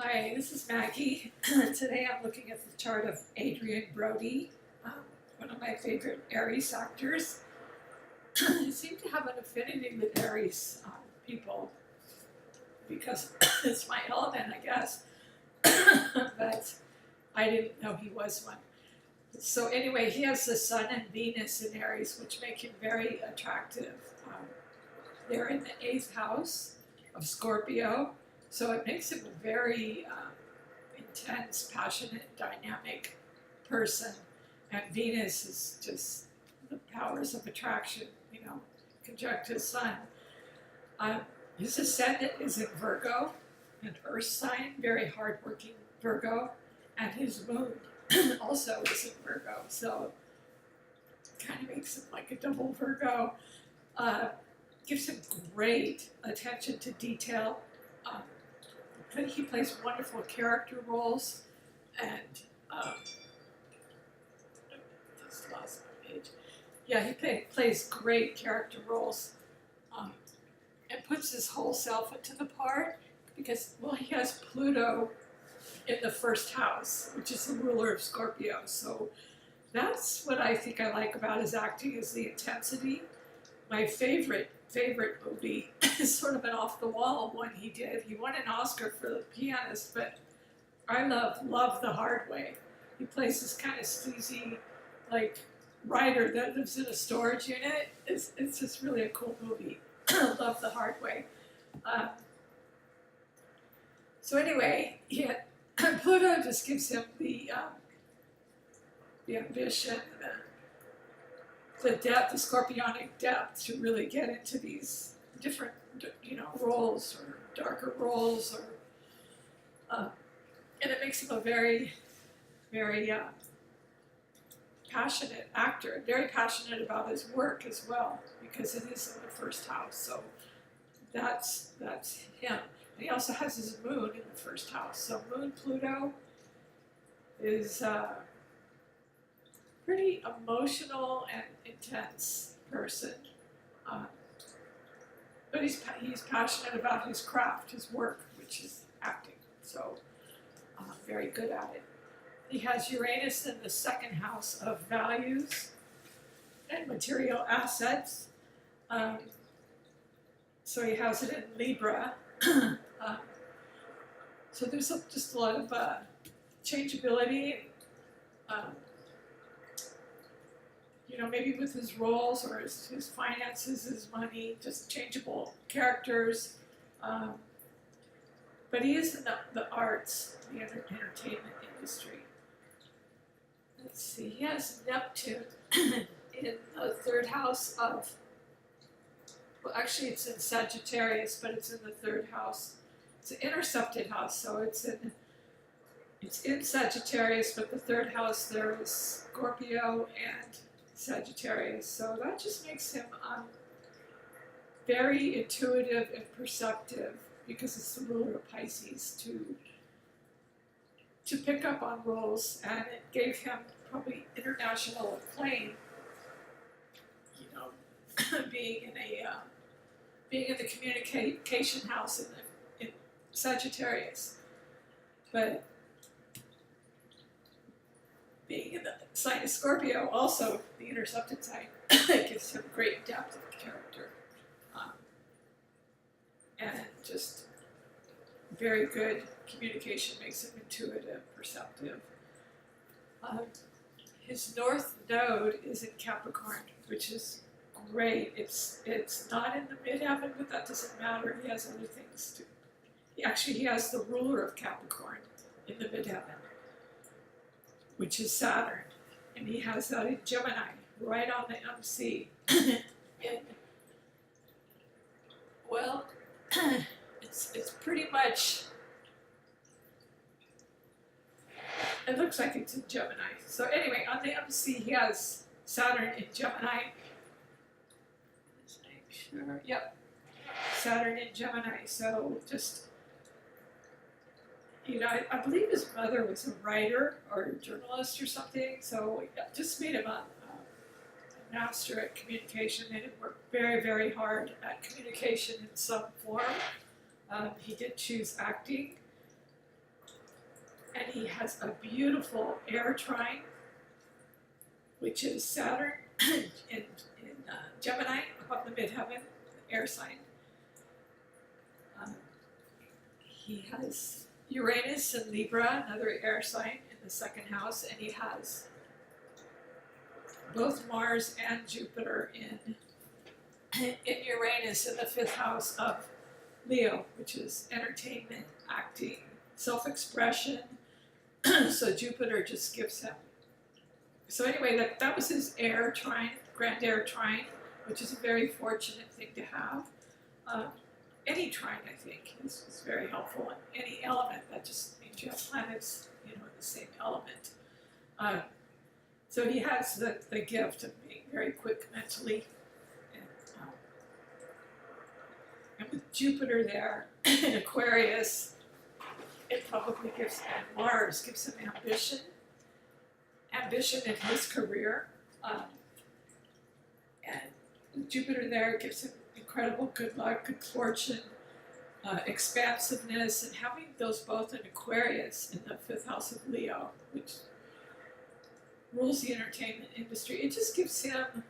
Hi, this is Maggie. Today I'm looking at the chart of Adrian Brodie, one of my favorite Aries actors. I seem to have an affinity with Aries people because it's my element, I guess. But I didn't know he was one. So anyway, he has the Sun and Venus in Aries, which make him very attractive. They're in the 8th house of Scorpio. So it makes him a very intense, passionate, dynamic person. And Venus is just the powers of attraction, conjunct his sun. His ascendant is in Virgo, an earth sign, very hardworking Virgo. And his moon also is in Virgo. So it kind of makes him like a double Virgo. Gives him great attention to detail. He plays wonderful character roles, and just lost my page. Yeah, he plays great character roles, and puts his whole self into the part because, well, he has Pluto in the 1st house, which is the ruler of Scorpio. So that's what I think I like about his acting, is the intensity. My favorite movie is sort of an off-the-wall one he did. He won an Oscar for The Pianist, but I love The Hard Way. He plays this kind of sleazy, writer that lives in a storage unit. It's just really a cool movie. Love The Hard Way. So anyway, Pluto just gives him the ambition, the depth, the scorpionic depth to really get into these different, roles or darker roles, and it makes him a very, very passionate actor, very passionate about his work as well, because it is in the 1st house. So that's him. And he also has his moon in the 1st house. So Moon Pluto is pretty emotional and intense person, but he's passionate about his craft, his work, which is acting. So very good at it. He has Uranus in the 2nd house of values and material assets. So he has it in Libra. So there's just a lot of changeability. Maybe with his roles or his finances, his money, just changeable characters. But he is in the arts, the entertainment industry. Let's see, he has Neptune in the 3rd house of, well, actually it's in Sagittarius, but it's in the 3rd house. It's an intercepted house, so it's in Sagittarius, but the 3rd house there is Scorpio and Sagittarius. So that just makes him very intuitive and perceptive, because it's the ruler of Pisces, to pick up on roles, and it gave him probably international acclaim, being in the communication house in Sagittarius. But being in the sign of Scorpio, also the intercepted sign, gives him great depth of character, and just very good communication, makes him intuitive, perceptive. His north node is in Capricorn, which is great. It's not in the midheaven, but that doesn't matter. He has other things to. He has the ruler of Capricorn in the midheaven, which is Saturn, and he has that in Gemini, right on the MC. Well, it's pretty much, it looks like it's in Gemini. So anyway, on the MC he has Saturn in Gemini. Let's make sure, yep, Saturn in Gemini. So just, I believe his mother was a writer or a journalist or something, so it just made him a master at communication, and he worked very, very hard at communication in some form. He did choose acting, and he has a beautiful air trine, which is Saturn in Gemini above the midheaven, the air sign. He has Uranus in Libra, another air sign in the second house, and he has both Mars and Jupiter in Uranus in the fifth house of Leo, which is entertainment, acting, self-expression. So Jupiter just gives him. So anyway, that was his air trine, grand air trine, which is a very fortunate thing to have. Any trine, I think, is very helpful. And any element, that just means you have planets, in the same element. So he has the gift of being very quick mentally. And with Jupiter there in Aquarius, it probably gives, and Mars gives him ambition in his career. And with Jupiter there, it gives him incredible good luck, good fortune, expansiveness, and having those both in Aquarius in the fifth house of Leo, which rules the entertainment industry, it just gives him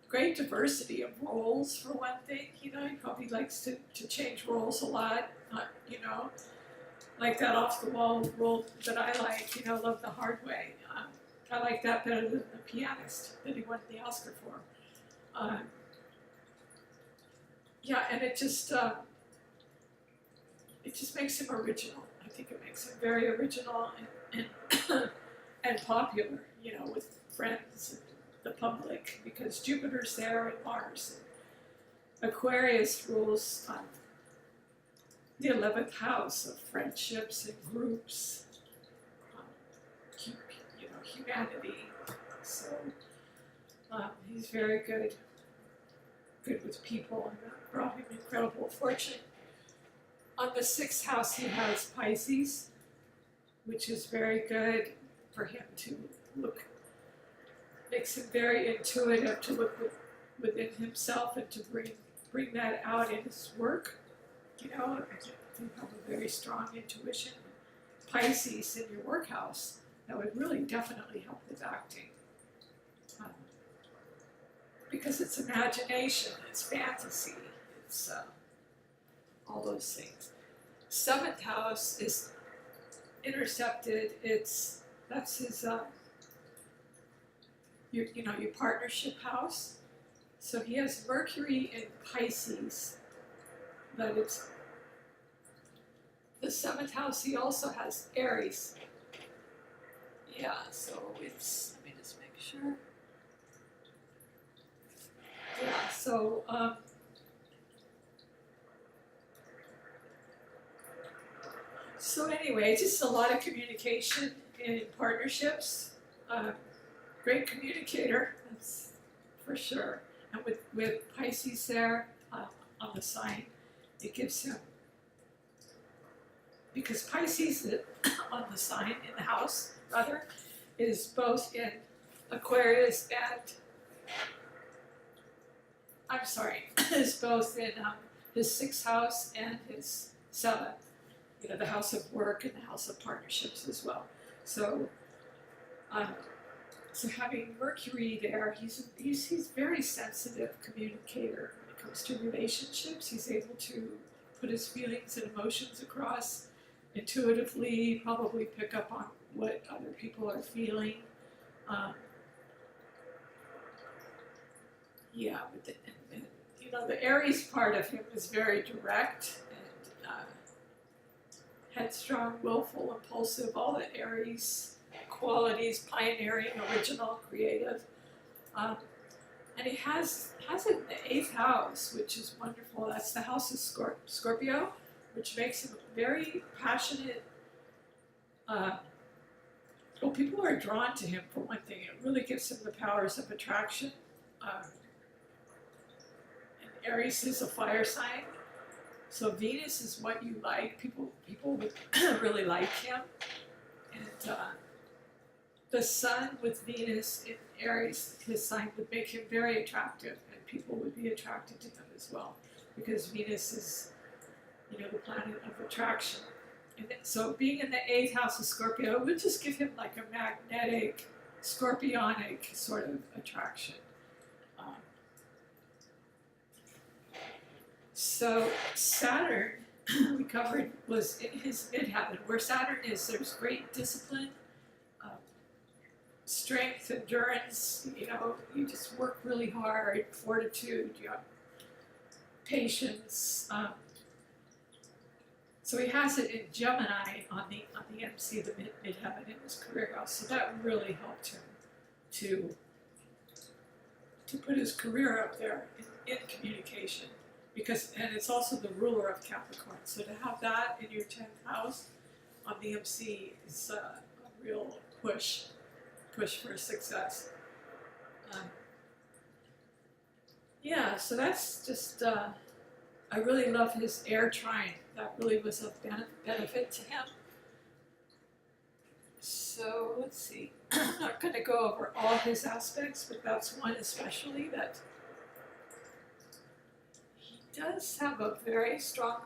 great diversity of roles, for one thing. He probably likes to change roles a lot, like that off-the-wall role that I like, Love the Hard Way. I like that better than the pianist that he won the Oscar for. Yeah, and it just makes him original. I think it makes him very original and and popular, with friends and the public, because Jupiter's there and Mars. Aquarius rules the 11th house of friendships and groups, humanity. So he's very good with people, and that brought him incredible fortune. On the 6th house, he has Pisces, which is very good for him to look, makes him very intuitive to look within himself and to bring that out in his work. I think you have a very strong intuition. Pisces in your work house, that would really definitely help with acting. Because it's imagination, it's fantasy, it's all those things. 7th house is intercepted. That's his your partnership house. So he has Mercury in Pisces, but it's the 7th house. He also has Aries. Yeah, so it's, let me just make sure. Yeah, so anyway, just a lot of communication in partnerships. Great communicator, that's for sure. And with Pisces there on the sign, it gives him, because Pisces on the sign, in the house, rather, is both in Aquarius and, is both in his 6th house and his 7th. The house of work and the house of partnerships as well. So, so having Mercury there, he's very sensitive communicator when it comes to relationships. He's able to put his feelings and emotions across intuitively, probably pick up on what other people are feeling. Yeah, but the Aries part of him is very direct and headstrong, willful, impulsive, all the Aries qualities, pioneering, original, creative. And he has it in the 8th house, which is wonderful. That's the house of Scorpio, which makes him very passionate. People are drawn to him, for one thing. It really gives him the powers of attraction. And Aries is a fire sign. So Venus is what you like. People would really like him. And the Sun with Venus in Aries, his sign, would make him very attractive, and people would be attracted to him as well, because Venus is, the planet of attraction. so being in the 8th house of Scorpio would just give him like a magnetic, scorpionic sort of attraction. So Saturn, we covered, was in his midheaven. Where Saturn is, there's great discipline, strength, endurance. You know, you just work really hard, fortitude, you have patience. So he has it in Gemini on the MC, the midheaven in his career house. So that really helped him to put his career up there in communication, and it's also the ruler of Capricorn. So to have that in your 10th house on the MC is a real push for success. Yeah, so that's just. I really love his air trine. That really was a benefit to him. So let's see. I'm not going to go over all his aspects, but that's one especially that he does have a very strong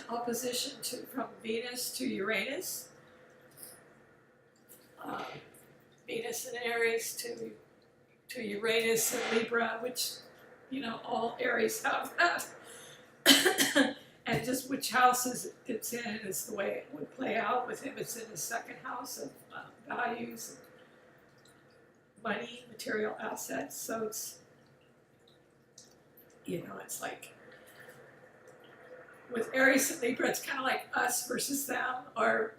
opposition from Venus to Uranus. Venus in Aries to Uranus and Libra, which, you know, all Aries have that. And just which house it's in is the way it would play out with him. It's in his 2nd house of values, money, material assets. So it's, you know, it's like with Aries and Libra, it's kind of like us versus them, or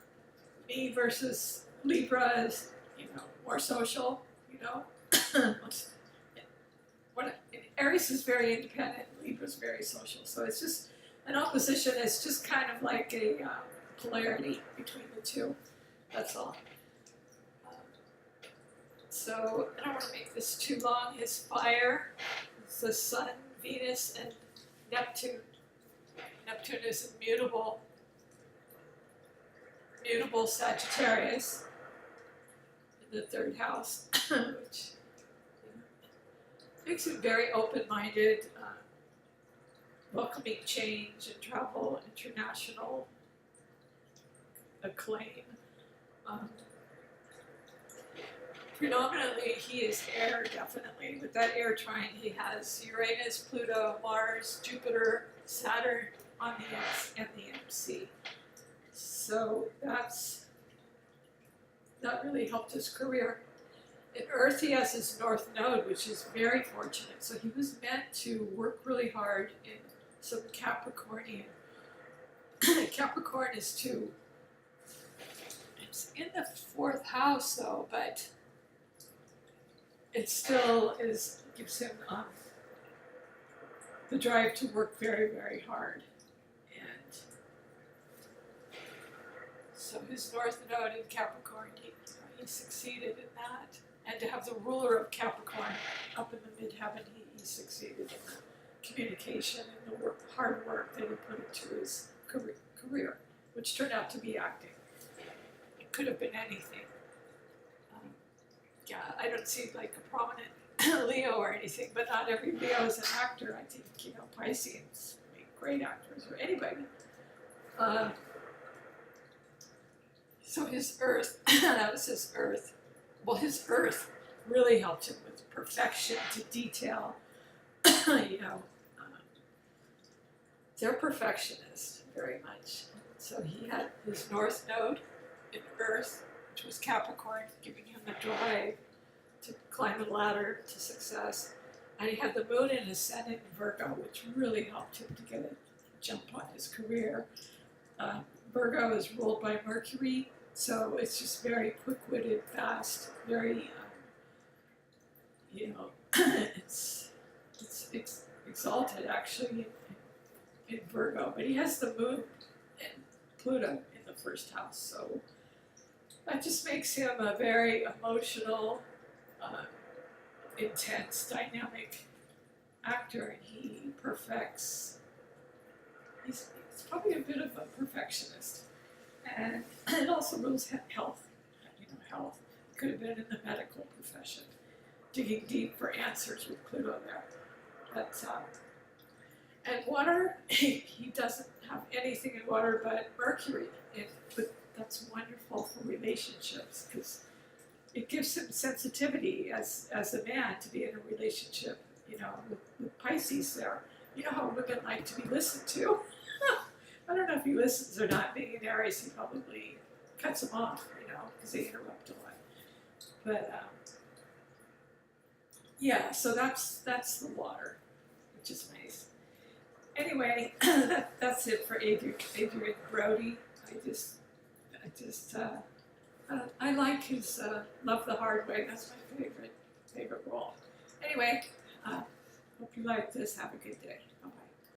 me versus Libra is, you know, more social, you know. Aries is very independent, Libra's very social, so it's just an opposition. It's just kind of like a polarity between the two. That's all. So I don't want to make this too long. His fire is the Sun, Venus, and Neptune. Neptune is immutable Sagittarius in the 3rd house, which makes him very open-minded, welcoming change and travel, international acclaim. Predominantly, he is air, definitely. With that air trine, he has Uranus, Pluto, Mars, Jupiter, Saturn on the MC. So that really helped his career. In Earth, he has his North Node, which is very fortunate. So he was meant to work really hard in some Capricornian. Capricorn is it's in the 4th house though, but it still gives him the drive to work very, very hard. And so his North Node in Capricorn, he succeeded in that. And to have the ruler of Capricorn up in the midheaven, he succeeded in the communication and the hard work that he put into his career, which turned out to be acting. It could have been anything. Yeah, I don't see like a prominent Leo or anything, but not every Leo is an actor. I think, you know, Pisceans make great actors, or anybody. So his Earth, that was his Earth. Well, his Earth really helped him with perfection to detail. You know, they're perfectionists very much. So he had his North Node in Earth, which was Capricorn, giving him the drive to climb the ladder to success. And he had the Moon in Ascendant in Virgo, which really helped him to get a jump on his career. Virgo is ruled by Mercury. So it's just very quick-witted, fast, very, you know, it's exalted actually in Virgo. But he has the Moon and Pluto in the 1st house, so that just makes him a very emotional, intense, dynamic actor, and he perfects. He's probably a bit of a perfectionist. And it also rules health. You know, health could have been in the medical profession, digging deep for answers with Pluto there. But and water, he doesn't have anything in water but mercury. But that's wonderful for relationships because it gives him sensitivity as a man to be in a relationship, you know, with Pisces there. You know how women like to be listened to. I don't know if he listens or not. Being an Aries, he probably cuts them off, you know, because they interrupt a lot. But yeah, so that's the water, which is nice. Anyway, that's it for Adrian Brodie. I like his Love the Hard Way. That's my favorite role. Anyway, hope you like this. Have a good day. Bye-bye.